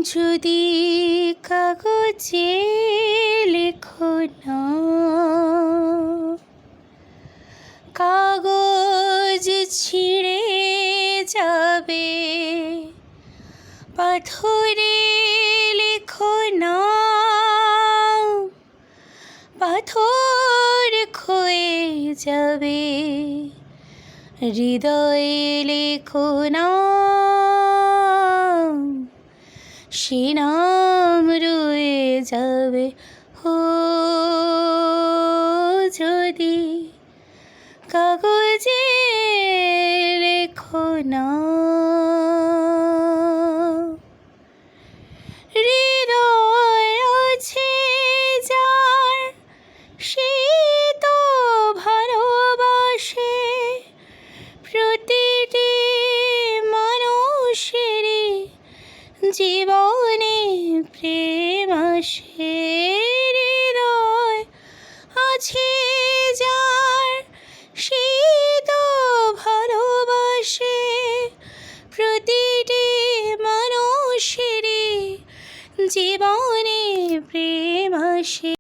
যদি কাগজে লেখো না, কাগজ ছিঁড়ে যাবে, পাথরে লেখো না, পাথর ক্ষয়ে যাবে, হৃদয়ে লেখো না, সে নাম রয়ে যাবে। হো যদি কাগজে লেখো না। হৃদয় আছে যার, সে তো ভালোবাসে, প্রতিটি মানুষেরই জীবনে প্রেম আসে। হৃদয় আছে যার, সে তো ভালোবাসে, প্রতিটি মানুষেরই জীবনে প্রেম আসে।